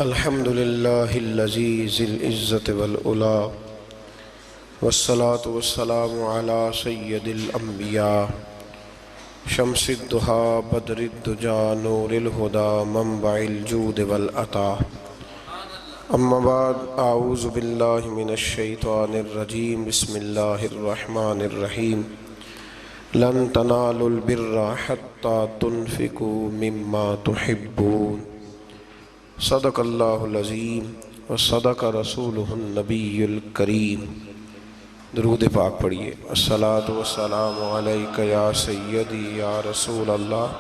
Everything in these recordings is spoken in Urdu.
الحمد للہ الذی ذی العزت والعلا والصلاة والسلام علی سید الانبیاء شمس الضحیٰ بدر الدجا نور الہدا منبع الجود والعطا اما بعد اعوذ باللہ من الشیطان الرجیم بسم اللہ الرحمن الرحیم لن تنالوا البر حتی تنفقوا مما تحبون صدق اللہ العظیم وصدق رسولہ النبی الکریم۔ درود پاک پڑھیے۔ الصلاۃ والسلام علیک یا سیدی یا رسول اللہ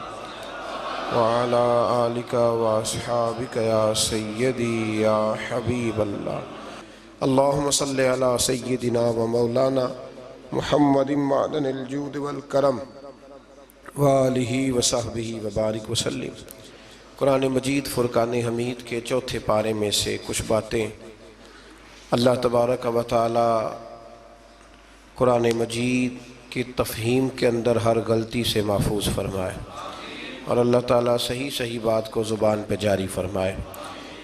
وعلی آلک واصحابک یا سیدی یا حبیب اللہ۔ اللہم صلی علی سیدنا و مولانا محمد معدن الجود والکرم وآلہ وصحبہ وبارک وسلم۔ قرآن مجید فرقان حمید کے چوتھے پارے میں سے کچھ باتیں اللہ تبارک و تعالی قرآن مجید کی تفہیم کے اندر ہر غلطی سے محفوظ فرمائے اور اللہ تعالیٰ صحیح بات کو زبان پہ جاری فرمائے۔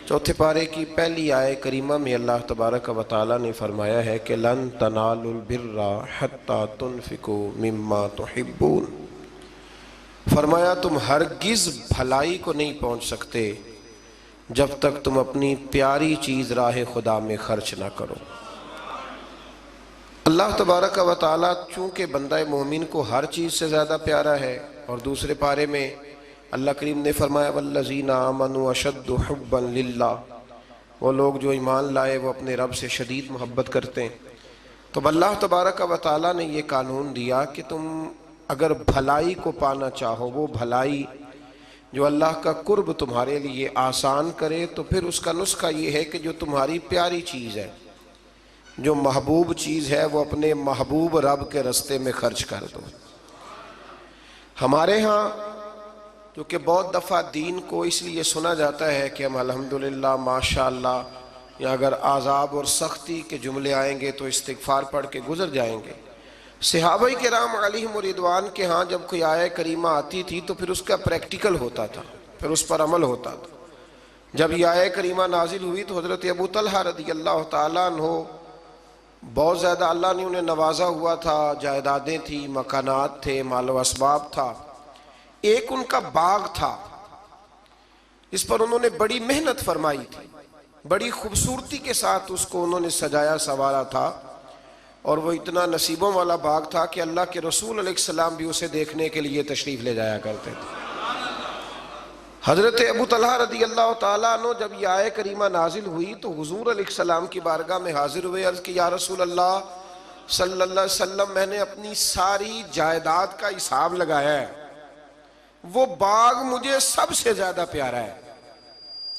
چوتھے پارے کی پہلی آیت کریمہ میں اللہ تبارک و تعالیٰ نے فرمایا ہے کہ لن تنالوا البر حتی تنفقوا مما تحبون۔ فرمایا تم ہرگز بھلائی کو نہیں پہنچ سکتے جب تک تم اپنی پیاری چیز راہ خدا میں خرچ نہ کرو۔ اللہ تبارک و تعالیٰ چونکہ بندہ مومن کو ہر چیز سے زیادہ پیارا ہے، اور دوسرے پارے میں اللہ کریم نے فرمایا والذین آمنوا اشد حبا للہ، وہ لوگ جو ایمان لائے وہ اپنے رب سے شدید محبت کرتے ہیں۔ تو اللہ تبارک و تعالیٰ نے یہ قانون دیا کہ تم اگر بھلائی کو پانا چاہو، وہ بھلائی جو اللہ کا قرب تمہارے لیے آسان کرے، تو پھر اس کا نسخہ یہ ہے کہ جو تمہاری پیاری چیز ہے، جو محبوب چیز ہے، وہ اپنے محبوب رب کے رستے میں خرچ کر دو۔ ہمارے ہاں جو کہ بہت دفعہ دین کو اس لیے سنا جاتا ہے کہ ہم الحمدللہ ماشاءاللہ، یا اگر عذاب اور سختی کے جملے آئیں گے تو استغفار پڑھ کے گزر جائیں گے۔ صحابہ کرام علیہم رضوان کے ہاں جب کوئی آیت کریمہ آتی تھی تو پھر اس کا پریکٹیکل ہوتا تھا، پھر اس پر عمل ہوتا تھا۔ جب یہ آیت کریمہ نازل ہوئی تو حضرت ابو طلحہ رضی اللہ تعالیٰ عنہ بہت زیادہ اللہ نے انہیں نوازا ہوا تھا، جائیدادیں تھیں، مکانات تھے، مال و اسباب تھا۔ ایک ان کا باغ تھا، اس پر انہوں نے بڑی محنت فرمائی تھی، بڑی خوبصورتی کے ساتھ اس کو انہوں نے سجایا سنوارا تھا، اور وہ اتنا نصیبوں والا باغ تھا کہ اللہ کے رسول علیہ السلام بھی اسے دیکھنے کے لیے تشریف لے جایا کرتے تھے۔ حضرت ابو طلحہ رضی اللہ تعالیٰ عنہ جب یہ آیت کریمہ نازل ہوئی تو حضور علیہ السلام کی بارگاہ میں حاضر ہوئے، عرض کی یا رسول اللہ صلی اللہ علیہ وسلم، میں نے اپنی ساری جائیداد کا حساب لگایا ہے، وہ باغ مجھے سب سے زیادہ پیارا ہے،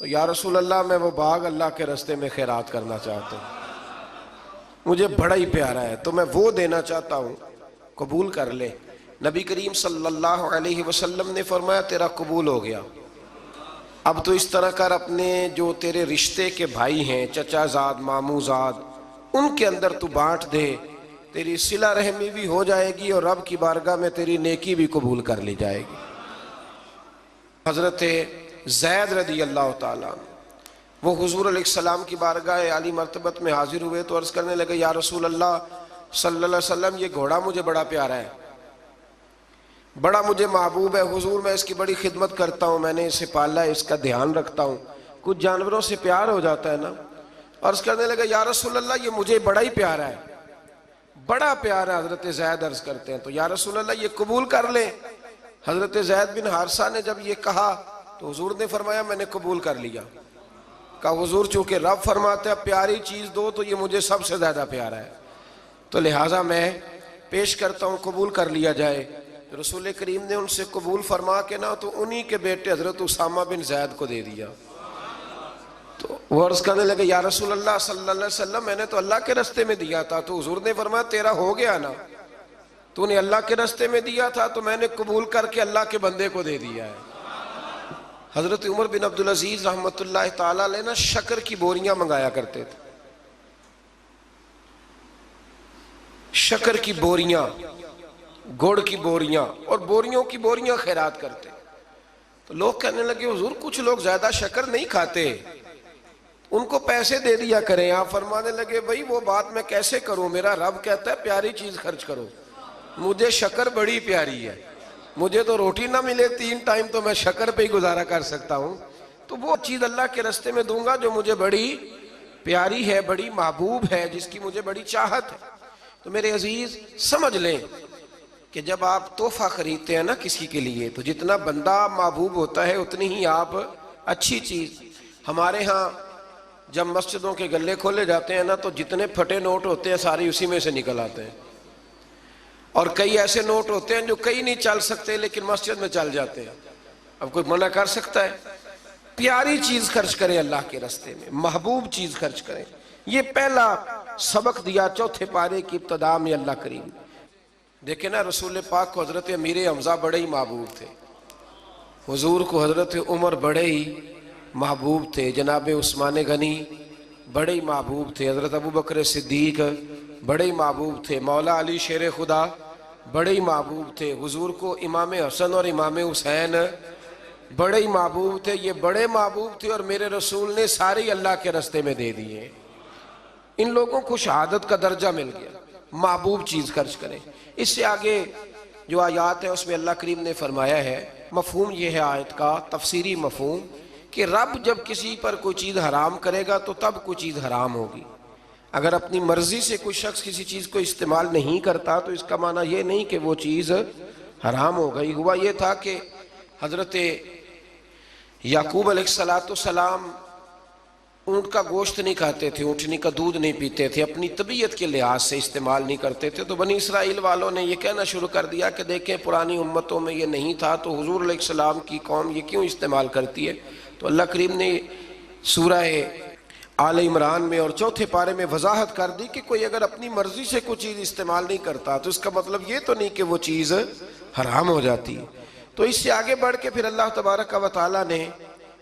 تو یا رسول اللہ میں وہ باغ اللہ کے راستے میں خیرات کرنا چاہتا ہوں، مجھے بڑا ہی پیارا ہے، تو میں وہ دینا چاہتا ہوں، قبول کر لے۔ نبی کریم صلی اللہ علیہ وسلم نے فرمایا تیرا قبول ہو گیا، اب تو اس طرح کر اپنے جو تیرے رشتے کے بھائی ہیں، چچا زاد، مامو زاد، ان کے اندر تو بانٹ دے، تیری صلہ رحمی بھی ہو جائے گی اور رب کی بارگاہ میں تیری نیکی بھی قبول کر لی جائے گی۔ حضرت زید رضی اللہ تعالیٰ وہ حضور علیہ السلام کی بارگاہ عالی مرتبت میں حاضر ہوئے تو عرض کرنے لگے یا رسول اللہ صلی اللہ علیہ وسلم، یہ گھوڑا مجھے بڑا پیارا ہے، بڑا مجھے محبوب ہے، حضور میں اس کی بڑی خدمت کرتا ہوں، میں نے اسے پالا ہے، اس کا دھیان رکھتا ہوں، کچھ جانوروں سے پیار ہو جاتا ہے نا۔ عرض کرنے لگا یا رسول اللہ یہ مجھے بڑا ہی پیارا ہے، بڑا پیارا ہے۔ حضرت زید عرض کرتے ہیں تو یا رسول اللہ یہ قبول کر لیں۔ حضرت زید بن حارثہ نے جب یہ کہا تو حضور نے فرمایا میں نے قبول کر لیا۔ کہا حضور چونکہ رب فرماتا ہے پیاری چیز دو تو یہ مجھے سب سے زیادہ پیارا ہے، تو لہٰذا میں پیش کرتا ہوں، قبول کر لیا جائے۔ رسول کریم نے ان سے قبول فرما کے نا تو انہی کے بیٹے حضرت اسامہ بن زید کو دے دیا۔ تو وہ عرض کرنے لگے یا رسول اللہ صلی اللہ علیہ وسلم، میں نے تو اللہ کے راستے میں دیا تھا، تو حضور نے فرمایا تیرا ہو گیا نا، تو نے اللہ کے راستے میں دیا تھا تو میں نے قبول کر کے اللہ کے بندے کو دے دیا ہے۔ حضرت عمر بن عبدالعزیز رحمۃ اللہ تعالیٰ علیہ نا شکر کی بوریاں منگایا کرتے تھے، شکر کی بوریاں، گڑ کی بوریاں، اور بوریوں کی بوریاں خیرات کرتے۔ تو لوگ کہنے لگے حضور کچھ لوگ زیادہ شکر نہیں کھاتے، ان کو پیسے دے دیا کریں. آپ فرمانے لگے بھائی وہ بات میں کیسے کروں, میرا رب کہتا ہے پیاری چیز خرچ کرو. مجھے شکر بڑی پیاری ہے, مجھے تو روٹی نہ ملے 3 ٹائم تو میں شکر پہ ہی گزارا کر سکتا ہوں, تو وہ چیز اللہ کے راستے میں دوں گا جو مجھے بڑی پیاری ہے, بڑی محبوب ہے, جس کی مجھے بڑی چاہت ہے. تو میرے عزیز سمجھ لیں کہ جب آپ تحفہ خریدتے ہیں نا کسی کے لیے, تو جتنا بندہ محبوب ہوتا ہے اتنی ہی آپ اچھی چیز. ہمارے ہاں جب مسجدوں کے گلے کھولے جاتے ہیں نا, تو جتنے پھٹے نوٹ ہوتے ہیں ساری اسی میں سے نکل آتے ہیں, اور کئی ایسے نوٹ ہوتے ہیں جو کئی نہیں چل سکتے لیکن مسجد میں چل جاتے ہیں. اب کوئی منع کر سکتا ہے؟ پیاری چیز خرچ کریں اللہ کے راستے میں, محبوب چیز خرچ کریں. یہ پہلا سبق دیا چوتھے پارے کی ابتدا میں اللہ کریم. دیکھیں نا رسول پاک کو حضرت امیر حمزہ بڑے ہی محبوب تھے, حضور کو حضرت عمر بڑے ہی محبوب تھے, جناب عثمان غنی بڑے ہی محبوب تھے, حضرت ابو بکر صدیق بڑے ہی محبوب تھے, مولا علی شیر خدا بڑے ہی محبوب تھے, حضور کو امام حسن اور امام حسین بڑے ہی محبوب تھے. یہ بڑے محبوب تھے اور میرے رسول نے سارے اللہ کے راستے میں دے دیے. ان لوگوں کو شہادت کا درجہ مل گیا. محبوب چیز خرچ کریں. اس سے آگے جو آیات ہے اس میں اللہ کریم نے فرمایا ہے, مفہوم یہ ہے آیت کا, تفسیری مفہوم, کہ رب جب کسی پر کوئی چیز حرام کرے گا تو تب کوئی چیز حرام ہوگی. اگر اپنی مرضی سے کوئی شخص کسی چیز کو استعمال نہیں کرتا تو اس کا معنی یہ نہیں کہ وہ چیز حرام ہو گئی. ہوا یہ تھا کہ حضرت یعقوب علیہ السلام اونٹ کا گوشت نہیں کھاتے تھے, اونٹنی کا دودھ نہیں پیتے تھے, اپنی طبیعت کے لحاظ سے استعمال نہیں کرتے تھے. تو بنی اسرائیل والوں نے یہ کہنا شروع کر دیا کہ دیکھیں پرانی امتوں میں یہ نہیں تھا, تو حضور علیہ السلام کی قوم یہ کیوں استعمال کرتی ہے. تو اللہ کریم نے سورہ آل عمران میں اور چوتھے پارے میں وضاحت کر دی کہ کوئی اگر اپنی مرضی سے کوئی چیز استعمال نہیں کرتا تو اس کا مطلب یہ تو نہیں کہ وہ چیز حرام ہو جاتی. تو اس سے آگے بڑھ کے پھر اللہ تبارک و تعالیٰ نے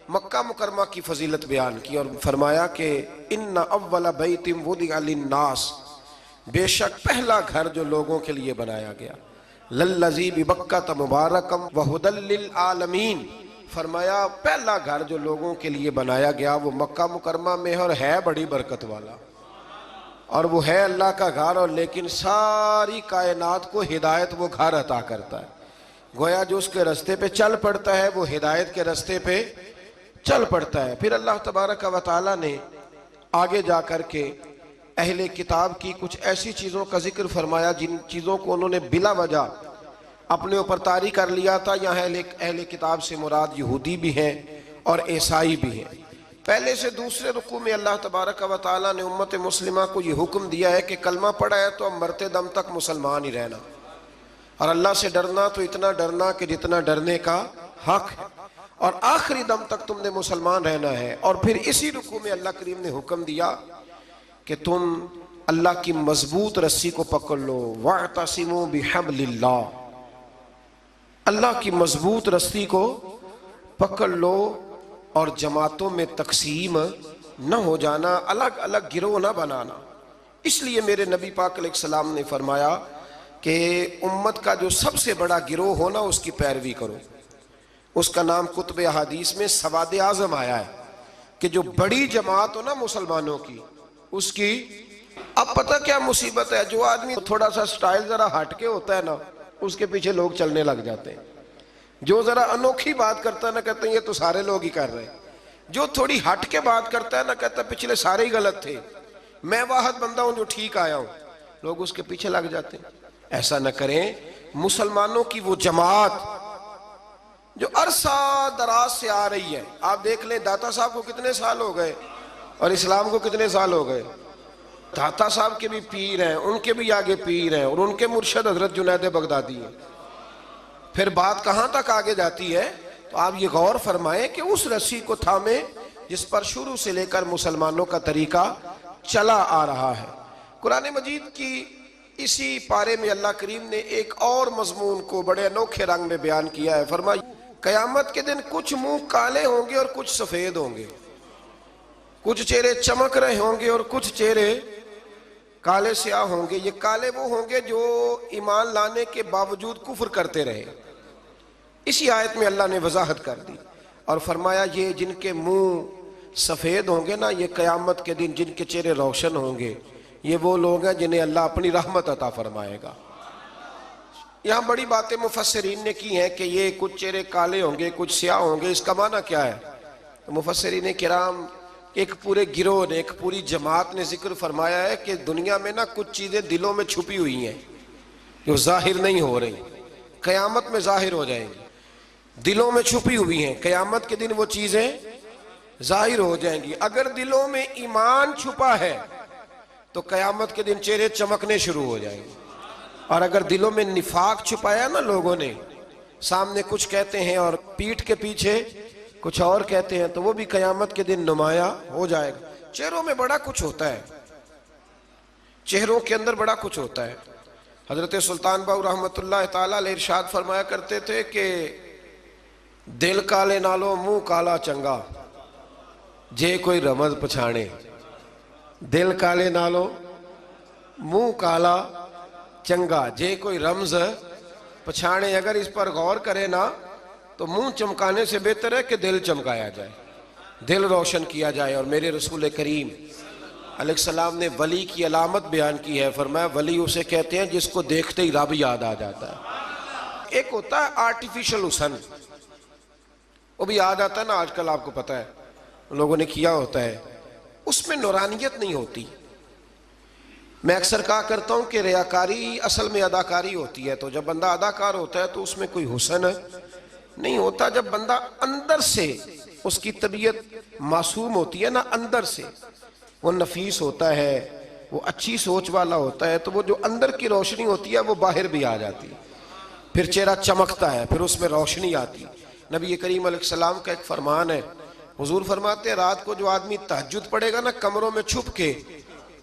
مکہ مکرمہ کی فضیلت بیان کی اور فرمایا کہ ان اول بیت وضع للناس, بے شک پہلا گھر جو لوگوں کے لیے بنایا گیا, للذی ببکۃ مبارکا وہدی للعالمین, فرمایا پہلا گھر جو لوگوں کے لیے بنایا گیا وہ مکہ مکرمہ میں اور ہے بڑی برکت والا, اور وہ ہے اللہ کا گھر, اور لیکن ساری کائنات کو ہدایت وہ گھر عطا کرتا ہے. گویا جو اس کے راستے پہ چل پڑتا ہے وہ ہدایت کے راستے پہ چل پڑتا ہے. پھر اللہ تبارک و تعالیٰ نے آگے جا کر کے اہل کتاب کی کچھ ایسی چیزوں کا ذکر فرمایا جن چیزوں کو انہوں نے بلا وجہ اپنے اوپر طاری کر لیا تھا. یہاں اہل کتاب سے مراد یہودی بھی ہیں اور عیسائی بھی ہیں. پہلے سے دوسرے رکوع میں اللہ تبارک و تعالیٰ نے امت مسلمہ کو یہ حکم دیا ہے کہ کلمہ پڑھا ہے تو اب مرتے دم تک مسلمان ہی رہنا, اور اللہ سے ڈرنا تو اتنا ڈرنا کہ جتنا ڈرنے کا حق ہے, اور آخری دم تک تم نے مسلمان رہنا ہے. اور پھر اسی رکوع میں اللہ کریم نے حکم دیا کہ تم اللہ کی مضبوط رسی کو پکڑ لو, وَاعْتَصِمُوا بِحَبْلِ اللَّهِ, اللہ کی مضبوط رسی کو پکڑ لو اور جماعتوں میں تقسیم نہ ہو جانا, الگ الگ گروہ نہ بنانا. اس لیے میرے نبی پاک علیہ السلام نے فرمایا کہ امت کا جو سب سے بڑا گروہ ہونا اس کی پیروی کرو. اس کا نام کتب احادیث میں سواد اعظم آیا ہے کہ جو بڑی جماعت ہو نا مسلمانوں کی, اس کی اب پتہ کیا مصیبت ہے, جو آدمی تھوڑا سا سٹائل ذرا ہٹ کے ہوتا ہے نا اس کے پیچھے لوگ چلنے لگ جاتے ہیں. جو ذرا انوکھی بات کرتا ہے نا کہتے ہیں یہ تو سارے لوگ ہی کر رہے ہیں. جو تھوڑی ہٹ کے بات کرتا ہے نا کہتا ہے پچھلے سارے ہی غلط تھے, میں واحد بندہ ہوں جو ٹھیک آیا ہوں. لوگ اس کے پیچھے لگ جاتے ہیں. ایسا نہ کریں. مسلمانوں کی وہ جماعت جو عرصہ دراز سے آ رہی ہے, آپ دیکھ لیں داتا صاحب کو کتنے سال ہو گئے اور اسلام کو کتنے سال ہو گئے. داتا صاحب کے بھی پیر ہیں, ان کے بھی آگے پیر ہیں, اور ان کے مرشد حضرت جنید بغدادی ہیں. پھر بات کہاں تک آگے جاتی ہے تو آپ یہ غور فرمائیں کہ اس رسی کو تھامیں جس پر شروع سے لے کر مسلمانوں کا طریقہ چلا آ رہا ہے. قرآن مجید کی اسی پارے میں اللہ کریم نے ایک اور مضمون کو بڑے انوکھے رنگ میں بیان کیا ہے. فرمایا قیامت کے دن کچھ منہ کالے ہوں گے اور کچھ سفید ہوں گے, کچھ چہرے چمک رہے ہوں گے اور کچھ چہرے کالے سیاہ ہوں گے. یہ کالے وہ ہوں گے جو ایمان لانے کے باوجود کفر کرتے رہے. اسی آیت میں اللہ نے وضاحت کر دی اور فرمایا یہ جن کے منہ سفید ہوں گے نا، یہ قیامت کے دن جن کے چہرے روشن ہوں گے، یہ وہ لوگ ہیں جنہیں اللہ اپنی رحمت عطا فرمائے گا۔ یہاں بڑی باتیں مفسرین نے کی ہیں کہ یہ کچھ چہرے کالے ہوں گے، کچھ سیاہ ہوں گے، اس کا معنی کیا ہے؟ مفسرین کرام ایک پورے گروہ نے، ایک پوری جماعت نے ذکر فرمایا ہے کہ دنیا میں نا کچھ چیزیں دلوں میں چھپی ہوئی ہیں جو ظاہر نہیں ہو رہی، قیامت میں ظاہر ہو جائیں گی۔ دلوں میں چھپی ہوئی ہیں، قیامت کے دن وہ چیزیں ظاہر ہو جائیں گی۔ اگر دلوں میں ایمان چھپا ہے تو قیامت کے دن چہرے چمکنے شروع ہو جائیں گے، اور اگر دلوں میں نفاق چھپایا نا لوگوں نے، سامنے کچھ کہتے ہیں اور پیٹھ کے پیچھے کچھ اور کہتے ہیں، تو وہ بھی قیامت کے دن نمایاں ہو جائے گا۔ چہروں میں بڑا کچھ ہوتا ہے، چہروں کے اندر بڑا کچھ ہوتا ہے۔ حضرت سلطان باؤ رحمۃ اللہ تعالیٰ علیہ ارشاد فرمایا کرتے تھے کہ دل کالے نالو منہ کالا چنگا جے کوئی رمز پچھانے۔ دل کالے نالو منہ کالا چنگا جے کوئی رمز پچھانے۔ اگر اس پر غور کرے نا تو منہ چمکانے سے بہتر ہے کہ دل چمکایا جائے، دل روشن کیا جائے۔ اور میرے رسول کریم علیہ السلام نے ولی کی علامت بیان کی ہے، فرمایا ولی اسے کہتے ہیں جس کو دیکھتے ہی رب یاد آ جاتا ہے۔ ایک ہوتا ہے آرٹیفیشل حسن، وہ بھی یاد آتا ہے نا، آج کل آپ کو پتہ ہے لوگوں نے کیا ہوتا ہے، اس میں نورانیت نہیں ہوتی۔ میں اکثر کہا کرتا ہوں کہ ریاکاری اصل میں اداکاری ہوتی ہے، تو جب بندہ اداکار ہوتا ہے تو اس میں کوئی حسن نہیں ہوتا۔ جب بندہ اندر سے، اس کی طبیعت معصوم ہوتی ہے نا، اندر سے وہ نفیس ہوتا ہے، وہ اچھی سوچ والا ہوتا ہے، تو وہ جو اندر کی روشنی ہوتی ہے وہ باہر بھی آ جاتی ہے، پھر چہرہ چمکتا ہے، پھر اس میں روشنی آتی۔ نبی کریم علیہ السلام کا ایک فرمان ہے، حضور فرماتے ہیں رات کو جو آدمی تہجد پڑھے گا نا کمروں میں چھپ کے،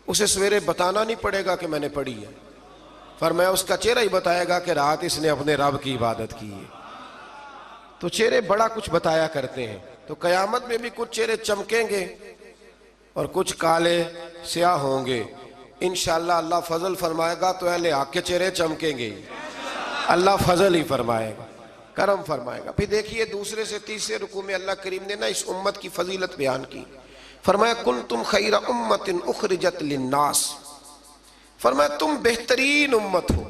اسے سویرے بتانا نہیں پڑے گا کہ میں نے پڑھی ہے، فرمایا اس کا چہرہ ہی بتائے گا کہ رات اس نے اپنے رب کی عبادت کی ہے۔ تو چہرے بڑا کچھ بتایا کرتے ہیں۔ تو قیامت میں بھی کچھ چہرے چمکیں گے اور کچھ کالے سیاہ ہوں گے۔ انشاءاللہ اللہ فضل فرمائے گا تو اہل حق کے چہرے چمکیں گے، اللہ فضل ہی فرمائے گا، کرم فرمائے گا۔ پھر دیکھیے دوسرے سے تیسرے رکوع میں اللہ کریم نے نا اس امت کی فضیلت بیان کی، فرمایا کنتم خیر امت اخرجت للناس، فرمایا تم بہترین امت ہو،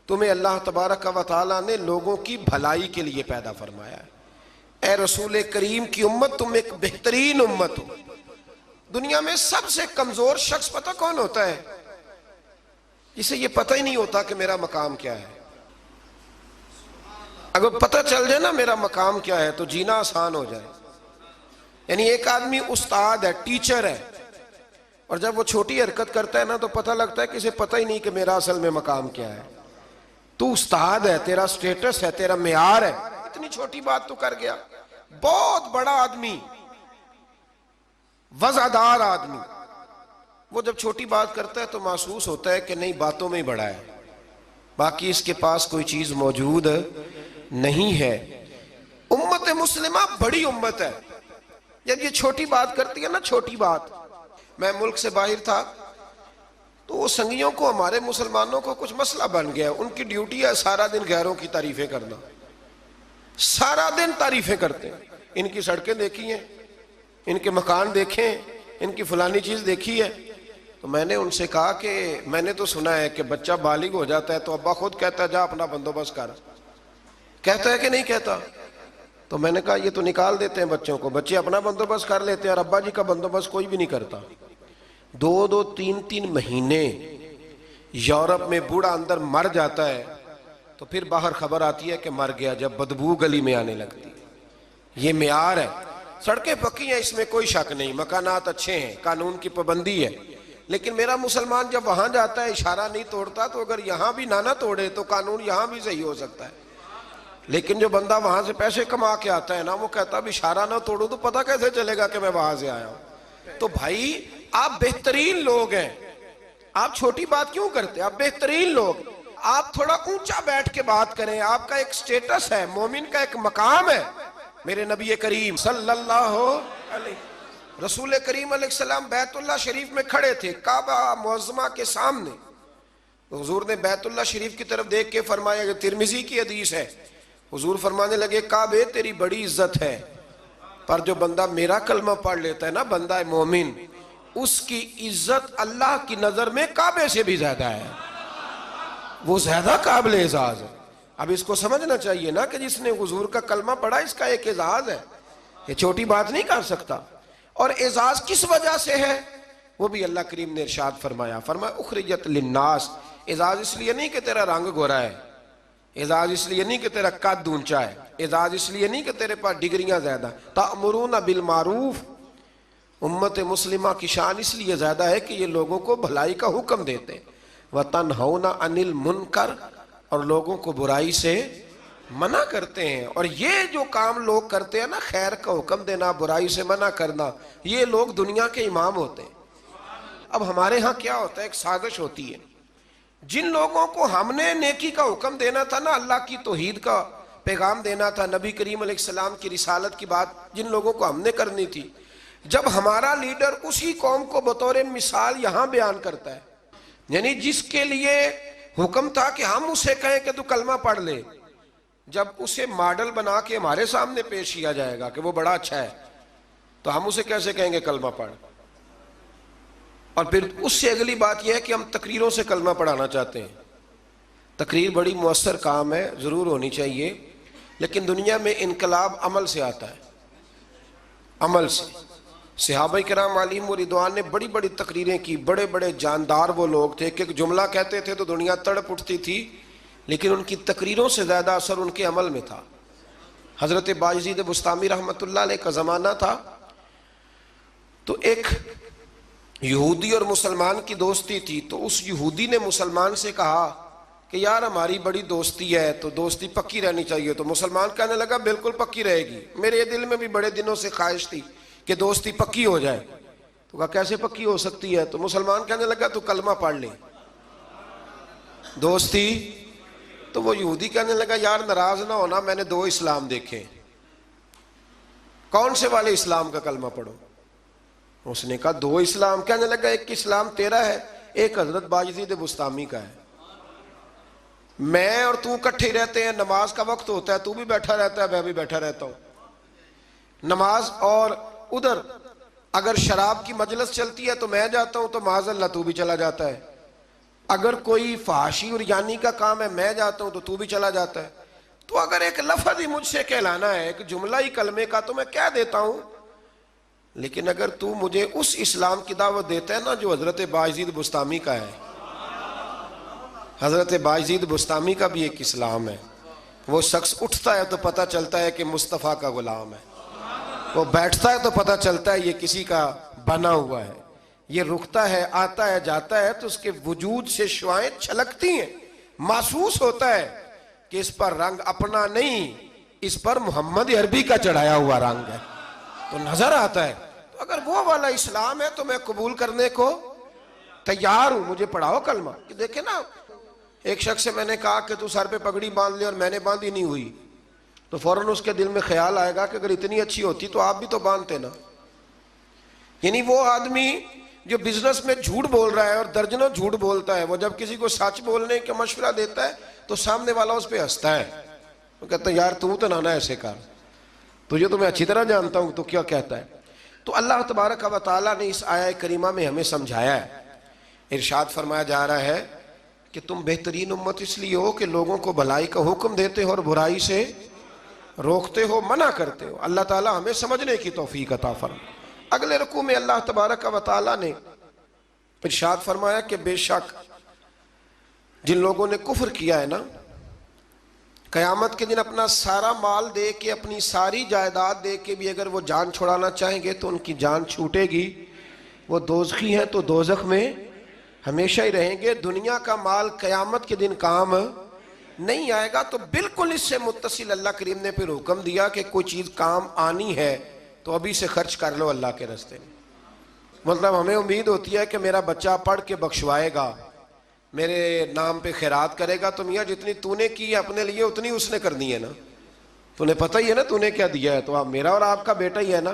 تمہیں اللہ تبارک و تعالیٰ نے لوگوں کی بھلائی کے لیے پیدا فرمایا ہے۔ اے رسول کریم کی امت تم ایک بہترین امت ہو۔ دنیا میں سب سے کمزور شخص پتہ کون ہوتا ہے؟ جسے یہ پتہ ہی نہیں ہوتا کہ میرا مقام کیا ہے۔ اگر پتہ چل جائے نا میرا مقام کیا ہے تو جینا آسان ہو جائے۔ یعنی ایک آدمی استاد ہے، ٹیچر ہے، اور جب وہ چھوٹی حرکت کرتا ہے نا تو پتہ لگتا ہے کہ اسے پتہ ہی نہیں کہ میرا اصل میں مقام کیا ہے۔ تو استاد ہے، تیرا سٹیٹس ہے، تیرا معیار ہے، اتنی چھوٹی بات تو کر گیا۔ بہت بڑا آدمی، وزعدار آدمی، وہ جب چھوٹی بات کرتا ہے تو محسوس ہوتا ہے کہ نہیں باتوں میں ہی بڑا ہے، باقی اس کے پاس کوئی چیز موجود نہیں ہے۔ امت مسلمہ بڑی امت ہے، جب یہ چھوٹی بات کرتی ہے نا، چھوٹی بات۔ میں ملک سے باہر تھا تو وہ سنگیوں کو، ہمارے مسلمانوں کو کچھ مسئلہ بن گیا، ان کی ڈیوٹی ہے سارا دن غیروں کی تعریفیں کرنا، سارا دن تعریفیں کرتے ہیں، ان کی سڑکیں دیکھی ہیں، ان کے مکان دیکھیں، ان کی فلانی چیز دیکھی ہے۔ تو میں نے ان سے کہا کہ میں نے تو سنا ہے کہ بچہ بالغ ہو جاتا ہے تو ابا خود کہتا ہے جا اپنا بندوبست کر، کہتا ہے کہ نہیں کہتا؟ تو میں نے کہا یہ تو نکال دیتے ہیں بچوں کو، بچے اپنا بندوبست کر لیتے ہیں اور ابا جی کا بندوبست کوئی بھی نہیں کرتا۔ 2 3 مہینے یورپ میں بوڑھا اندر مر جاتا ہے تو پھر باہر خبر آتی ہے کہ مر گیا، جب بدبو گلی میں آنے لگتی۔ یہ معیار ہے۔ سڑکیں پکی ہیں، اس میں کوئی شک نہیں، مکانات اچھے ہیں، قانون کی پابندی ہے، لیکن میرا مسلمان جب وہاں جاتا ہے اشارہ نہیں توڑتا، تو اگر یہاں بھی نہ توڑے تو قانون یہاں بھی صحیح ہو سکتا ہے۔ لیکن جو بندہ وہاں سے پیسے کما کے آتا ہے نا، وہ کہتا اب اشارہ نہ توڑوں تو پتہ کیسے چلے گا کہ میں وہاں سے آیا ہوں۔ تو بھائی آپ بہترین لوگ ہیں، آپ چھوٹی بات کیوں کرتے ہیں؟ آپ بہترین لوگ، آپ تھوڑا اونچا بیٹھ کے بات کریں، آپ کا ایک سٹیٹس ہے، مومن کا ایک مقام ہے۔ میرے نبی کریم صلی اللہ علیہ، رسول کریم علیہ السلام بیت اللہ شریف میں کھڑے تھے، کعبہ معظمہ کے سامنے، تو حضور نے بیت اللہ شریف کی طرف دیکھ کے فرمایا، کہ ترمذی کی حدیث ہے، حضور فرمانے لگے کعبے تیری بڑی عزت ہے، پر جو بندہ میرا کلمہ پڑھ لیتا ہے نا، بندہ مومن، اس کی عزت اللہ کی نظر میں کعبے سے بھی زیادہ ہے، وہ زیادہ قابل اعزاز ہے۔ اب اس کو سمجھنا چاہیے نا کہ جس نے حضور کا کلمہ پڑھا اس کا ایک اعزاز ہے، یہ چھوٹی بات نہیں کر سکتا۔ اور اعزاز کس وجہ سے ہے وہ بھی اللہ کریم نے ارشاد فرمایا، اخرجت للناس، اعزاز اس لیے نہیں کہ تیرا رنگ گورا ہے، اعزاز اس لیے نہیں کہ تیرا قد اونچا ہے، اعزاز اس لیے نہیں کہ تیرے پاس ڈگریاں زیادہ، تأمرون بالمعروف، امت مسلمہ کی شان اس لیے زیادہ ہے کہ یہ لوگوں کو بھلائی کا حکم دیتے ہیں، وَتَنْهَوْنَ عَنِ الْمُنْكَرِ، اور لوگوں کو برائی سے منع کرتے ہیں۔ اور یہ جو کام لوگ کرتے ہیں نا، خیر کا حکم دینا، برائی سے منع کرنا، یہ لوگ دنیا کے امام ہوتے ہیں۔ اب ہمارے ہاں کیا ہوتا ہے، ایک سازش ہوتی ہے، جن لوگوں کو ہم نے نیکی کا حکم دینا تھا نا، اللہ کی توحید کا پیغام دینا تھا، نبی کریم علیہ السلام کی رسالت کی بات جن لوگوں کو ہم نے کرنی تھی، جب ہمارا لیڈر اسی قوم کو بطور مثال یہاں بیان کرتا ہے، یعنی جس کے لیے حکم تھا کہ ہم اسے کہیں کہ تو کلمہ پڑھ لے، جب اسے ماڈل بنا کے ہمارے سامنے پیش کیا جائے گا کہ وہ بڑا اچھا ہے، تو ہم اسے کیسے کہیں گے کلمہ پڑھ؟ اور پھر اس سے اگلی بات یہ ہے کہ ہم تقریروں سے کلمہ پڑھانا چاہتے ہیں۔ تقریر بڑی مؤثر کام ہے، ضرور ہونی چاہیے، لیکن دنیا میں انقلاب عمل سے آتا ہے، عمل سے۔ صحابہ کرام علیہم رضوان نے بڑی بڑی تقریریں کی، بڑے بڑے جاندار وہ لوگ تھے کہ ایک جملہ کہتے تھے تو دنیا تڑپ اٹھتی تھی، لیکن ان کی تقریروں سے زیادہ اثر ان کے عمل میں تھا۔ حضرت بایزید بسطامی رحمۃ اللہ علیہ کا زمانہ تھا، تو ایک یہودی اور مسلمان کی دوستی تھی، تو اس یہودی نے مسلمان سے کہا کہ یار ہماری بڑی دوستی ہے تو دوستی پکی رہنی چاہیے، تو مسلمان کہنے لگا بالکل پکی رہے گی، میرے دل میں بھی بڑے دنوں سے خواہش تھی کہ دوستی پکی ہو جائے۔ تو کہا کیسے پکی ہو سکتی ہے؟ تو مسلمان کہنے لگا تو کلمہ پڑھ لے دوستی۔ تو وہ یہودی کہنے لگا یار ناراض نہ ہونا، میں نے دو اسلام دیکھے، کون سے والے اسلام کا کلمہ پڑھو؟ اس نے کہا دو اسلام۔ کہنے لگا ایک اسلام تیرا ہے، ایک حضرت بایزید بسطامی کا ہے، میں اور تو اکٹھے رہتے ہیں، نماز کا وقت ہوتا ہے تو بھی بیٹھا رہتا ہے، میں بھی بیٹھا رہتا ہوں نماز، اور ادھر اگر شراب کی مجلس چلتی ہے تو میں جاتا ہوں تو معاذ اللہ تو بھی چلا جاتا ہے، اگر کوئی فحاشی اور یعنی کا کام ہے میں جاتا ہوں تو بھی چلا جاتا ہے، تو اگر ایک لفظ ہی مجھ سے کہلانا ہے، ایک جملہ ہی کلمے کا، تو میں کہہ دیتا ہوں، لیکن اگر تو مجھے اس اسلام کی دعوت دیتا ہے نا جو حضرت بایزید بسطامی کا ہے، حضرت بایزید بسطامی کا بھی ایک اسلام ہے، وہ شخص اٹھتا ہے تو پتہ چلتا ہے کہ مصطفیٰ کا غلام ہے، وہ بیٹھتا ہے تو پتہ چلتا ہے یہ کسی کا بنا ہوا ہے، یہ رکتا ہے، آتا ہے، جاتا ہے تو اس کے وجود سے شعائیں چھلکتی ہیں، محسوس ہوتا ہے کہ اس پر رنگ اپنا نہیں، اس پر محمد عربی کا چڑھایا ہوا رنگ ہے، تو نظر آتا ہے۔ تو اگر وہ والا اسلام ہے تو میں قبول کرنے کو تیار ہوں، مجھے پڑھاؤ کلمہ۔ دیکھیں نا، ایک شخص سے میں نے کہا کہ تو سر پہ پگڑی باندھ لے، اور میں نے باندھی نہیں ہوئی، تو فوراً اس کے دل میں خیال آئے گا کہ اگر اتنی اچھی ہوتی تو آپ بھی تو باندھتے نا۔ یعنی وہ آدمی جو بزنس میں جھوٹ بول رہا ہے اور درجنوں جھوٹ بولتا ہے، وہ جب کسی کو سچ بولنے کا مشورہ دیتا ہے تو سامنے والا اس پہ ہنستا ہے، وہ کہتا ہے یار تو نہ ایسے کر، تجھے تو میں اچھی طرح جانتا ہوں تو کیا کہتا ہے۔ تو اللہ تبارک و تعالیٰ نے اس آیہ کریمہ میں ہمیں سمجھایا ہے، ارشاد فرمایا جا رہا ہے کہ تم بہترین امت اس لیے ہو کہ لوگوں کو بھلائی کا حکم دیتے ہو اور برائی سے روکتے ہو، منع کرتے ہو۔ اللہ تعالیٰ ہمیں سمجھنے کی توفیق عطا فرمائے۔ اگلے رکوع میں اللہ تبارک و تعالیٰ نے ارشاد فرمایا کہ بے شک جن لوگوں نے کفر کیا ہے نا، قیامت کے دن اپنا سارا مال دے کے، اپنی ساری جائیداد دے کے بھی اگر وہ جان چھڑانا چاہیں گے تو ان کی جان چھوٹے گی، وہ دوزخی ہیں تو دوزخ میں ہمیشہ ہی رہیں گے، دنیا کا مال قیامت کے دن کام نہیں آئے گا۔ تو بالکل اس سے متصل اللہ کریم نے پھر حکم دیا کہ کوئی چیز کام آنی ہے تو ابھی سے خرچ کر لو اللہ کے راستے میں۔ مطلب ہمیں امید ہوتی ہے کہ میرا بچہ پڑھ کے بخشوائے گا، میرے نام پہ خیرات کرے گا، تو میاں جتنی تو نے کی ہے اپنے لیے اتنی اس نے کرنی ہے نا، تو نے پتہ ہی ہے نا تو نے کیا دیا ہے، تو آپ میرا اور آپ کا بیٹا ہی ہے نا۔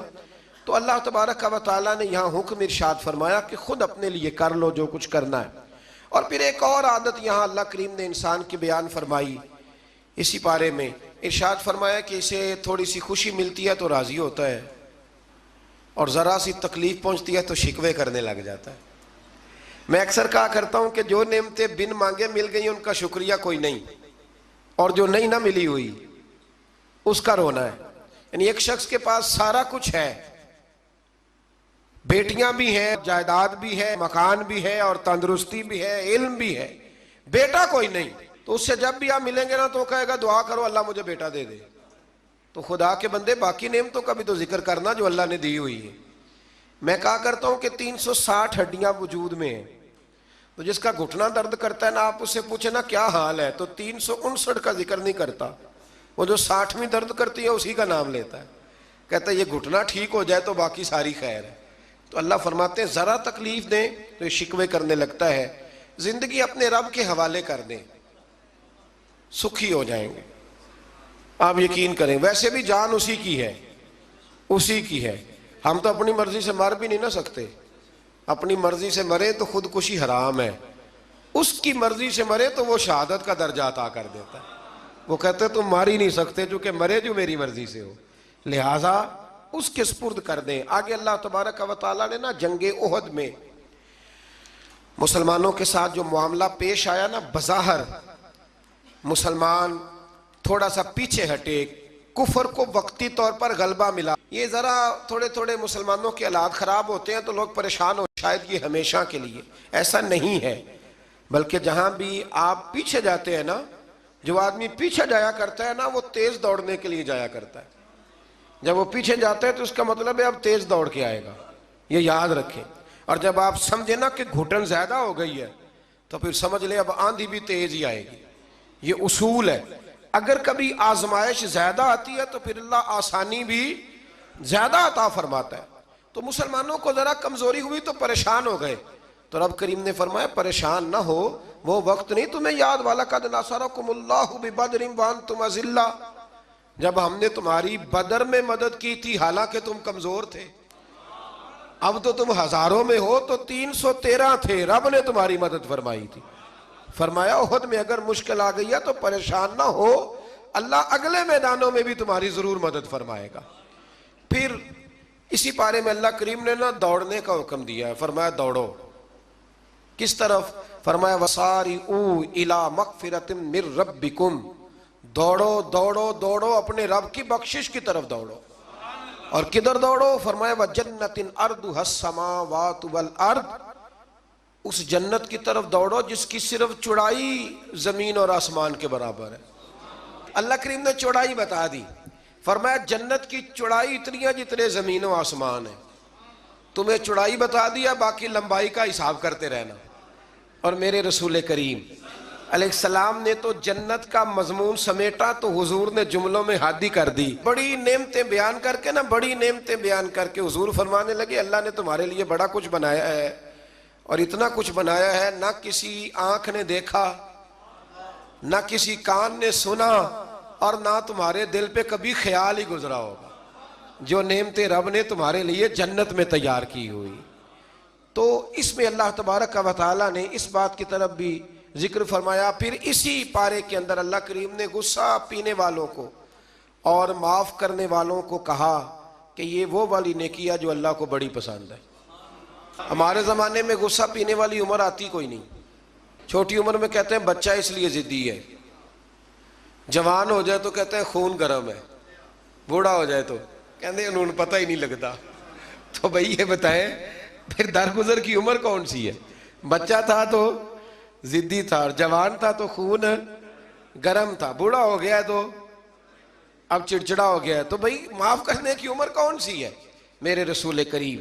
تو اللہ تبارک و تعالیٰ نے یہاں حکم ارشاد فرمایا کہ خود اپنے لیے کر لو جو کچھ کرنا ہے۔ اور پھر ایک اور عادت یہاں اللہ کریم نے انسان کی بیان فرمائی اسی پارے میں، ارشاد فرمایا کہ اسے تھوڑی سی خوشی ملتی ہے تو راضی ہوتا ہے، اور ذرا سی تکلیف پہنچتی ہے تو شکوے کرنے لگ جاتا ہے. میں اکثر کہا کرتا ہوں کہ جو نعمتیں بن مانگے مل گئی ان کا شکریہ کوئی نہیں، اور جو نہیں نہ ملی ہوئی اس کا رونا ہے. یعنی ایک شخص کے پاس سارا کچھ ہے، بیٹیاں بھی ہیں، جائیداد بھی ہے، مکان بھی ہے، اور تندرستی بھی ہے، علم بھی ہے، بیٹا کوئی نہیں، تو اس سے جب بھی آپ ملیں گے نا تو وہ کہے گا دعا کرو اللہ مجھے بیٹا دے دے. تو خدا کے بندے باقی نعمتوں کا بھی تو ذکر کرنا جو اللہ نے دی ہوئی ہے. میں کہا کرتا ہوں کہ 360 ہڈیاں وجود میں ہیں، تو جس کا گھٹنا درد کرتا ہے نا آپ اس سے پوچھیں نا کیا حال ہے تو 359 کا ذکر نہیں کرتا، وہ جو 60ویں درد کرتی ہے اسی کا نام لیتا ہے، کہتا ہے یہ گھٹنا ٹھیک ہو جائے تو باقی ساری خیر ہے. تو اللہ فرماتے ہیں ذرا تکلیف دیں تو یہ شکوے کرنے لگتا ہے. زندگی اپنے رب کے حوالے کر دیں، سکھی ہو جائیں گے. آپ یقین کریں ویسے بھی جان اسی کی ہے، اسی کی ہے. ہم تو اپنی مرضی سے مر بھی نہیں نہ سکتے، اپنی مرضی سے مرے تو خودکشی حرام ہے، اس کی مرضی سے مرے تو وہ شہادت کا درجہ عطا کر دیتا ہے. وہ کہتے تم مار ہی نہیں سکتے چونکہ مرے جو میری مرضی سے ہو، لہٰذا اس کے سپرد کر دیں. آگے اللہ تبارک و تعالیٰ نے نا جنگ احد میں مسلمانوں کے ساتھ جو معاملہ پیش آیا نا، بظاہر مسلمان تھوڑا سا پیچھے ہٹے، کفر کو وقتی طور پر غلبہ ملا. یہ ذرا تھوڑے تھوڑے مسلمانوں کے حالات خراب ہوتے ہیں تو لوگ پریشان ہو، شاید یہ ہمیشہ کے لیے. ایسا نہیں ہے، بلکہ جہاں بھی آپ پیچھے جاتے ہیں نا، جو آدمی پیچھے جایا کرتا ہے نا وہ تیز دوڑنے کے لیے جایا کرتا ہے. جب وہ پیچھے جاتا ہے تو اس کا مطلب ہے اب تیز دوڑ کے آئے گا، یہ یاد رکھیں. اور جب آپ سمجھیں نا کہ گھٹن زیادہ ہو گئی ہے تو پھر سمجھ لیں اب آندھی بھی تیز ہی آئے گی. یہ اصول ہے. اگر کبھی آزمائش زیادہ آتی ہے تو پھر اللہ آسانی بھی زیادہ عطا فرماتا ہے. تو مسلمانوں کو ذرا کمزوری ہوئی تو پریشان ہو گئے، تو رب کریم نے فرمایا پریشان نہ ہو، وہ وقت نہیں تمہیں یاد والا قد ناصرکم اللہ ببدر وانتم اذلہ، جب ہم نے تمہاری بدر میں مدد کی تھی حالانکہ تم کمزور تھے. اب تو تم ہزاروں میں ہو تو 313 تھے، رب نے تمہاری مدد فرمائی تھی. فرمایا احد میں اگر مشکل آ گئی ہے تو پریشان نہ ہو، اللہ اگلے میدانوں میں بھی تمہاری ضرور مدد فرمائے گا. پھر اسی پارے میں اللہ کریم نے نا دوڑنے کا حکم دیا ہے. فرمایا دوڑو. کس طرف؟ فرمایا وَسَارِعُوا إِلَىٰ مَغْفِرَةٍ مِّن رَبِّكُمْ، دوڑو دوڑو دوڑو اپنے رب کی بخشش کی طرف دوڑو. اور کدھر دوڑو؟ فرمایا وَجَنَّةٍ أَرْضُهَا السَّمَاوَاتُ وَالْأَرْضُ، اس جنت کی طرف دوڑو جس کی صرف چوڑائی زمین اور آسمان کے برابر ہے. اللہ کریم نے چوڑائی بتا دی. فرمایا جنت کی چوڑائی اتنی ہے جتنے زمین و آسمان ہے. تمہیں چوڑائی بتا دیا، باقی لمبائی کا حساب کرتے رہنا. اور میرے رسول کریم علیہ السلام نے تو جنت کا مضمون سمیٹا تو حضور نے جملوں میں حادی کر دی. بڑی نعمتیں بیان کر کے نا، بڑی نعمتیں بیان کر کے حضور فرمانے لگے اللہ نے تمہارے لیے بڑا کچھ بنایا ہے، اور اتنا کچھ بنایا ہے نہ کسی آنکھ نے دیکھا، نہ کسی کان نے سنا، اور نہ تمہارے دل پہ کبھی خیال ہی گزرا ہوگا، جو نعمتیں رب نے تمہارے لیے جنت میں تیار کی ہوئی. تو اس میں اللہ تبارک و تعالیٰ نے اس بات کی طرف بھی ذکر فرمایا. پھر اسی پارے کے اندر اللہ کریم نے غصہ پینے والوں کو اور معاف کرنے والوں کو کہا کہ یہ وہ والی نیکی ہے جو اللہ کو بڑی پسند ہے. ہمارے زمانے میں غصہ پینے والی عمر آتی کوئی نہیں. چھوٹی عمر میں کہتے ہیں بچہ اس لیے ضدی ہے، جوان ہو جائے تو کہتے ہیں خون گرم ہے، بوڑھا ہو جائے تو کہتے ہیں انہوں نے پتہ ہی نہیں لگتا. تو بھائی یہ بتائیں پھر درگزر کی عمر کون سی ہے؟ بچہ تھا تو ضدی تھا، جوان تھا تو خون گرم تھا، بوڑھا ہو گیا تو اب چڑچڑا ہو گیا ہے. تو بھائی معاف کرنے کی عمر کون سی ہے؟ میرے رسول کریم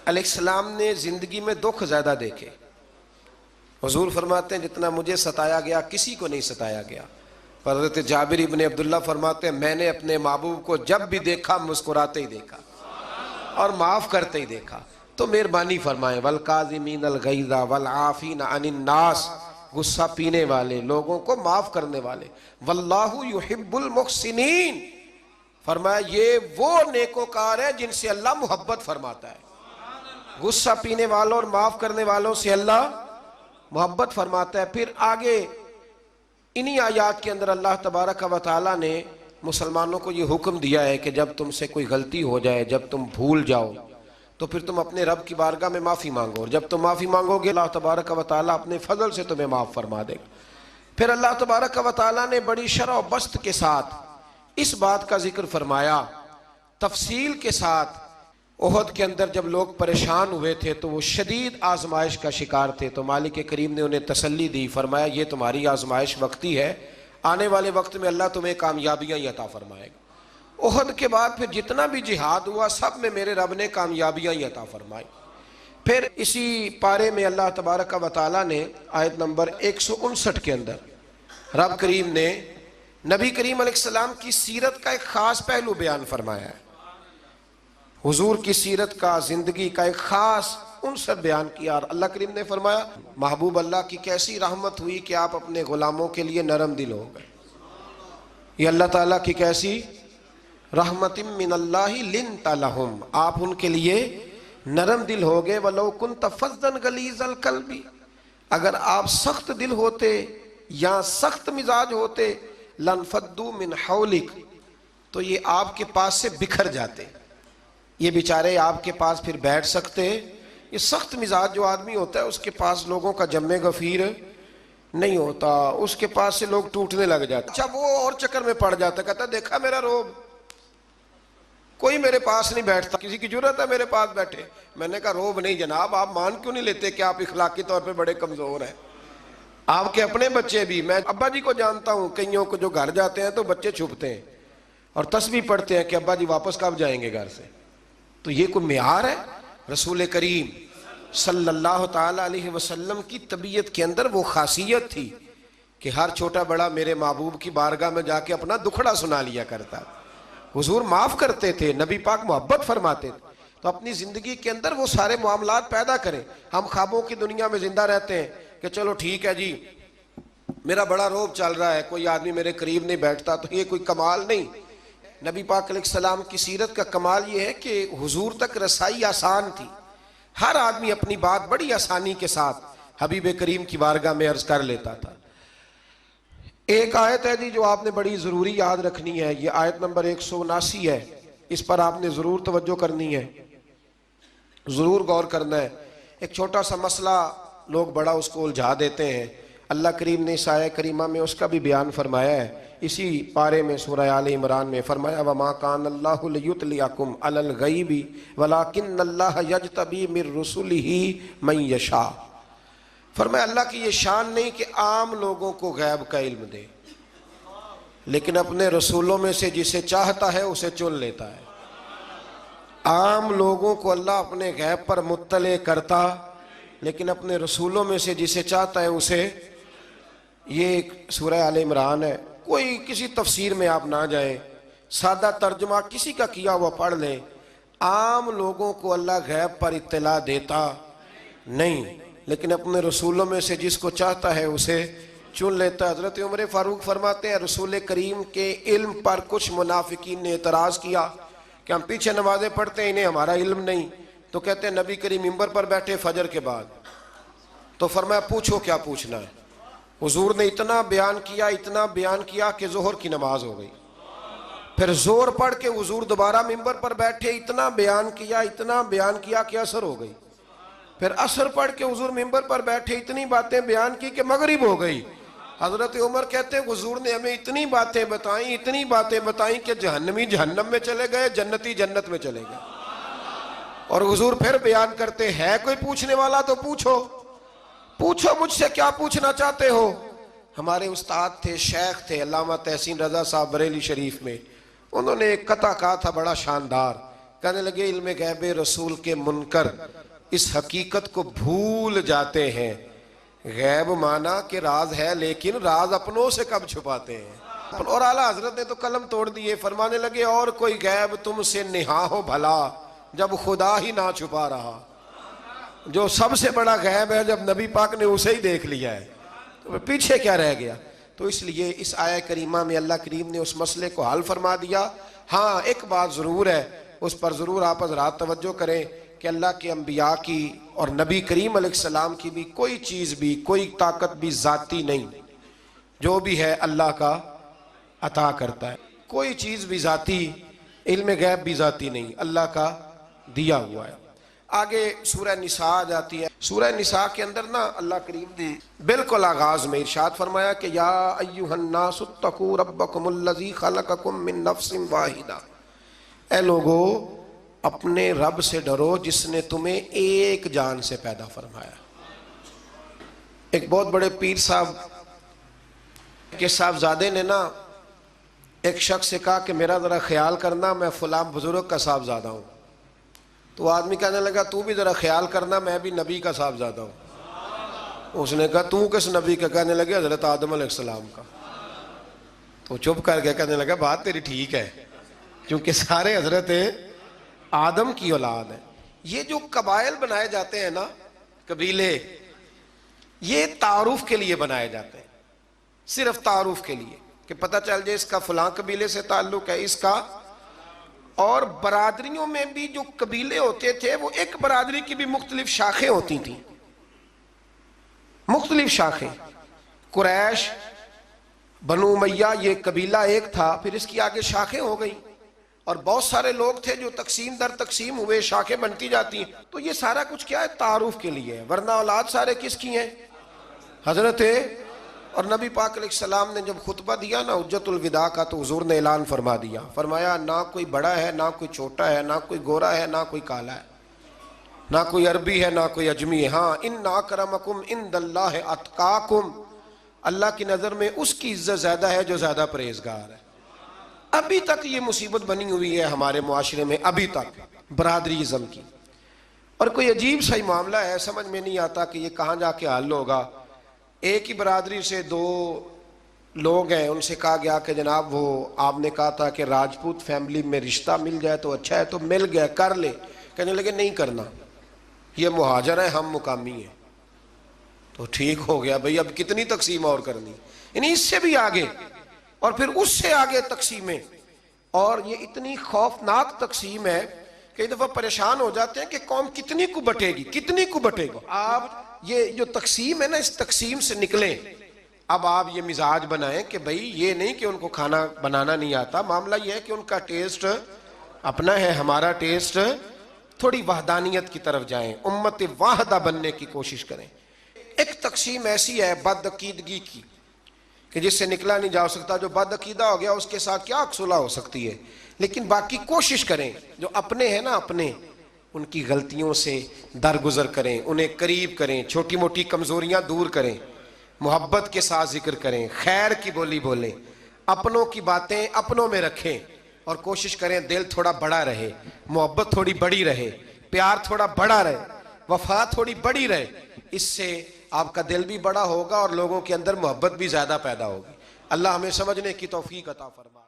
علیہ السلام نے زندگی میں دکھ زیادہ دیکھے. حضور فرماتے ہیں جتنا مجھے ستایا گیا کسی کو نہیں ستایا گیا. حضرت جابر ابن عبداللہ فرماتے ہیں میں نے اپنے محبوب کو جب بھی دیکھا مسکراتے ہی دیکھا اور معاف کرتے ہی دیکھا. تو مہربانی فرمائیں والکاظمین الغیظ والعافین عن الناس، غصہ پینے والے لوگوں کو معاف کرنے والے. واللہ یحب المحسنین، فرمایا یہ وہ نیکوکار ہے جن سے اللہ محبت فرماتا ہے. غصہ پینے والوں اور معاف کرنے والوں سے اللہ محبت فرماتا ہے. پھر آگے انہی آیات کے اندر اللہ تبارک و تعالیٰ نے مسلمانوں کو یہ حکم دیا ہے کہ جب تم سے کوئی غلطی ہو جائے، جب تم بھول جاؤ، تو پھر تم اپنے رب کی بارگاہ میں معافی مانگو، اور جب تم معافی مانگو گے اللہ تبارک و تعالیٰ اپنے فضل سے تمہیں معاف فرما دے گا۔ پھر اللہ تبارک و تعالیٰ نے بڑی شرح و بسط کے ساتھ اس بات کا ذکر فرمایا، تفصیل کے ساتھ۔ احد کے اندر جب لوگ پریشان ہوئے تھے تو وہ شدید آزمائش کا شکار تھے، تو مالک کریم نے انہیں تسلی دی، فرمایا یہ تمہاری آزمائش وقتی ہے، آنے والے وقت میں اللہ تمہیں کامیابیاں ہی عطا فرمائے گا۔ احد کے بعد پھر جتنا بھی جہاد ہوا سب میں میرے رب نے کامیابیاں ہی عطا فرمائی۔ پھر اسی پارے میں اللہ تبارک و تعالیٰ نے آیت نمبر 159 کے اندر رب کریم نے نبی کریم علیہ السلام کی سیرت کا ایک خاص پہلو بیان فرمایا ہے، حضور کی سیرت کا، زندگی کا ایک خاص عنصر بیان کیا، اور اللہ کریم نے فرمایا محبوب اللہ کی کیسی رحمت ہوئی کہ آپ اپنے غلاموں کے لیے نرم دل ہو گئے۔ یہ اللہ تعالیٰ کی کیسی رحمت من اللہ لنت لہم، آپ ان کے لیے نرم دل ہو گئے۔ وَلَوْ كُنْتَ فَظًّا غَلِيظَ الْقَلْبِ، اگر آپ سخت دل ہوتے یا سخت مزاج ہوتے، لَانْفَضُّوا مِنْ حَوْلِكَ، تو یہ آپ کے پاس سے بکھر جاتے، یہ بیچارے آپ کے پاس پھر بیٹھ سکتے۔ یہ سخت مزاج جو آدمی ہوتا ہے اس کے پاس لوگوں کا جمع غفیر نہیں ہوتا، اس کے پاس سے لوگ ٹوٹنے لگ جاتے۔ اچھا وہ اور چکر میں پڑ جاتا، کہتا دیکھا میرا روب، کوئی میرے پاس نہیں بیٹھتا، کسی کی جرت ہے میرے پاس بیٹھے؟ میں نے کہا روب نہیں جناب، آپ مان کیوں نہیں لیتے کہ آپ اخلاقی طور پہ بڑے کمزور ہیں؟ آپ کے اپنے بچے بھی، میں ابا جی کو جانتا ہوں، کئیوں کو جو گھر جاتے ہیں تو بچے چھپتے ہیں اور تسبیح پڑھتے ہیں کہ ابا جی واپس کب جائیں گے گھر سے۔ تو یہ کوئی معیار ہے؟ رسول کریم صلی اللہ تعالیٰ علیہ وسلم کی طبیعت کے اندر وہ خاصیت تھی کہ ہر چھوٹا بڑا میرے محبوب کی بارگاہ میں جا کے اپنا دکھڑا سنا لیا کرتا۔ حضور معاف کرتے تھے، نبی پاک محبت فرماتے تھے، تو اپنی زندگی کے اندر وہ سارے معاملات پیدا کریں۔ ہم خوابوں کی دنیا میں زندہ رہتے ہیں کہ چلو ٹھیک ہے جی میرا بڑا روب چل رہا ہے، کوئی آدمی میرے قریب نہیں بیٹھتا، تو یہ کوئی کمال نہیں۔ نبی پاک علیہ السلام کی سیرت کا کمال یہ ہے کہ حضور تک رسائی آسان تھی، ہر آدمی اپنی بات بڑی آسانی کے ساتھ حبیب کریم کی بارگاہ میں عرض کر لیتا تھا۔ ایک آیت ہے جی جو آپ نے بڑی ضروری یاد رکھنی ہے، یہ آیت نمبر 179 ہے، اس پر آپ نے ضرور توجہ کرنی ہے، ضرور غور کرنا ہے۔ ایک چھوٹا سا مسئلہ لوگ بڑا اس کو الجھا دیتے ہیں، اللہ کریم نے اس آیت کریمہ میں اس کا بھی بیان فرمایا ہے۔ اسی پارے میں سورہ آل عمران میں فرمایا وَمَا كَانَ اللَّهُ لِيُطْلِعَكُمْ عَلَى الْغَيْبِ وَلَكِنَّ اللَّهَ يَجْتَبِي مِن رُّسُلِهِ مَن يَشَاءُ، فرمایا اللہ کی یہ شان نہیں کہ عام لوگوں کو غیب کا علم دے، لیکن اپنے رسولوں میں سے جسے چاہتا ہے اسے چن لیتا ہے۔ عام لوگوں کو اللہ اپنے غیب پر مطلع کرتا، لیکن اپنے رسولوں میں سے جسے چاہتا ہے اسے، یہ ایک سورہ آل عمران ہے، کوئی کسی تفسیر میں آپ نہ جائیں، سادہ ترجمہ کسی کا کیا ہوا پڑھ لیں۔ عام لوگوں کو اللہ غیب پر اطلاع دیتا نہیں، لیکن اپنے رسولوں میں سے جس کو چاہتا ہے اسے چن لیتا۔ حضرت عمر فاروق فرماتے ہیں رسول کریم کے علم پر کچھ منافقین نے اعتراض کیا کہ ہم پیچھے نمازیں پڑھتے ہیں، انہیں ہمارا علم نہیں، تو کہتے ہیں نبی کریم منبر پر بیٹھے فجر کے بعد، تو فرمایا پوچھو کیا پوچھنا ہے۔ حضور نے اتنا بیان کیا کہ ظہر کی نماز ہو گئی، پھر زور پڑھ کے حضور دوبارہ منبر پر بیٹھے، اتنا بیان کیا کہ عصر ہو گئی، پھر عصر پڑھ کے حضور منبر پر بیٹھے، اتنی باتیں بیان کی کہ مغرب ہو گئی۔ حضرت عمر کہتے ہیں حضور نے ہمیں اتنی باتیں بتائیں کہ جہنمی جہنم میں چلے گئے، جنتی جنت میں چلے گئے۔ اور حضور پھر بیان کرتے ہے کوئی پوچھنے والا تو پوچھو مجھ سے کیا پوچھنا چاہتے ہو۔ ہمارے استاد تھے، شیخ تھے علامہ تحسین رضا صاحب بریلی شریف میں، انہوں نے ایک قطعہ کہا تھا بڑا شاندار، کہنے لگے علم غیب رسول کے منکر اس حقیقت کو بھول جاتے ہیں، غیب مانا کہ راز ہے لیکن راز اپنوں سے کب چھپاتے ہیں۔ اور اعلیٰ حضرت نے تو قلم توڑ دیے، فرمانے لگے اور کوئی غیب تم سے نہا ہو بھلا جب خدا ہی نہ چھپا رہا، جو سب سے بڑا غیب ہے جب نبی پاک نے اسے ہی دیکھ لیا ہے تو پیچھے کیا رہ گیا۔ تو اس لیے اس آیت کریمہ میں اللہ کریم نے اس مسئلے کو حل فرما دیا۔ ہاں ایک بات ضرور ہے، اس پر ضرور آپ حضرات توجہ کریں کہ اللہ کے انبیاء کی اور نبی کریم علیہ السلام کی بھی کوئی چیز بھی، کوئی طاقت بھی ذاتی نہیں، جو بھی ہے اللہ کا عطا کرتا ہے۔ کوئی چیز بھی ذاتی، علم غیب بھی ذاتی نہیں، اللہ کا دیا ہوا ہے۔ آگے سورہ نساء آ جاتی ہے۔ سورہ نساء کے اندر نا اللہ کریم نے بالکل آغاز میں ارشاد فرمایا کہ یا ایھا الناس اتقوا ربکم الذی خلقکم من نفس واحدہ، اے لوگو اپنے رب سے ڈرو جس نے تمہیں ایک جان سے پیدا فرمایا۔ ایک بہت بڑے پیر صاحب کے صاحبزادے نے نا ایک شخص سے کہا کہ میرا ذرا خیال کرنا، میں فلاں بزرگ کا صاحبزادہ ہوں۔ تو آدمی کہنے لگا تو بھی ذرا خیال کرنا، میں بھی نبی کا صاحبزادہ ہوں۔ اس نے کہا تو کس نبی کا؟ کہنے لگے حضرت آدم علیہ السلام کا۔ تو چپ کر کے کہنے لگا بات تیری ٹھیک ہے، کیونکہ سارے حضرت آدم کی اولاد ہے۔ یہ جو قبائل بنائے جاتے ہیں نا، قبیلے، یہ تعارف کے لیے بنائے جاتے ہیں، صرف تعارف کے لیے کہ پتہ چل جائے اس کا فلاں قبیلے سے تعلق ہے، اس کا۔ اور برادریوں میں بھی جو قبیلے ہوتے تھے وہ ایک برادری کی بھی مختلف شاخیں ہوتی تھیں، مختلف شاخیں۔ قریش، بنو امیہ یہ قبیلہ ایک تھا، پھر اس کی آگے شاخیں ہو گئی اور بہت سارے لوگ تھے جو تقسیم در تقسیم ہوئے، شاخیں بنتی جاتی ہیں۔ تو یہ سارا کچھ کیا ہے؟ تعارف کے لیے ہے، ورنہ اولاد سارے کس کی ہیں؟ حضرت۔ اور نبی پاک علیہ السلام نے جب خطبہ دیا نا حجت الوداع کا، تو حضور نے اعلان فرما دیا، فرمایا نہ کوئی بڑا ہے، نہ کوئی چھوٹا ہے، نہ کوئی گورا ہے، نہ کوئی کالا ہے، نہ کوئی عربی ہے، نہ کوئی اجمی ہے۔ ہاں ان اکرمکم عند اللہ اتقاکم، اللہ کی نظر میں اس کی عزت زیادہ ہے جو زیادہ پرہیزگار ہے۔ ابھی تک یہ مصیبت بنی ہوئی ہے ہمارے معاشرے میں، ابھی تک برادری ازم کی، اور کوئی عجیب سا ہی معاملہ ہے، سمجھ میں نہیں آتا کہ یہ کہاں جا کے حل ہوگا۔ ایک ہی برادری سے دو لوگ ہیں، ان سے کہا گیا کہ جناب وہ آپ نے کہا تھا کہ راجپوت فیملی میں رشتہ مل جائے تو اچھا ہے، تو مل گیا، کر لے۔ کہنے لگے نہیں کرنا، یہ مہاجر ہے، ہم مقامی ہیں۔ تو ٹھیک ہو گیا بھئی، اب کتنی تقسیم اور کرنی، یعنی اس سے بھی آگے اور پھر اس سے آگے تقسیمیں۔ اور یہ اتنی خوفناک تقسیم ہے کئی دفعہ پریشان ہو جاتے ہیں کہ قوم کتنی کو بٹے گی، کتنی کو بٹے گی۔ آپ یہ جو تقسیم ہے نا، اس تقسیم سے نکلیں۔ اب آپ یہ مزاج بنائیں کہ بھئی یہ نہیں کہ ان کو کھانا بنانا نہیں آتا، معاملہ یہ ہے کہ ان کا ٹیسٹ اپنا ہے، ہمارا ٹیسٹ، تھوڑی وحدانیت کی طرف جائیں، امت واحدہ بننے کی کوشش کریں۔ ایک تقسیم ایسی ہے بد عقیدگی کی کہ جس سے نکلا نہیں جا سکتا، جو بد عقیدہ ہو گیا اس کے ساتھ کیا صلح ہو سکتی ہے، لیکن باقی کوشش کریں، جو اپنے ہیں نا اپنے، ان کی غلطیوں سے درگزر کریں، انہیں قریب کریں، چھوٹی موٹی کمزوریاں دور کریں، محبت کے ساتھ ذکر کریں، خیر کی بولی بولیں، اپنوں کی باتیں اپنوں میں رکھیں، اور کوشش کریں دل تھوڑا بڑا رہے، محبت تھوڑی بڑی رہے، پیار تھوڑا بڑا رہے، وفا تھوڑی بڑی رہے۔ اس سے آپ کا دل بھی بڑا ہوگا اور لوگوں کے اندر محبت بھی زیادہ پیدا ہوگی۔ اللہ ہمیں سمجھنے کی توفیق عطا فرمائے۔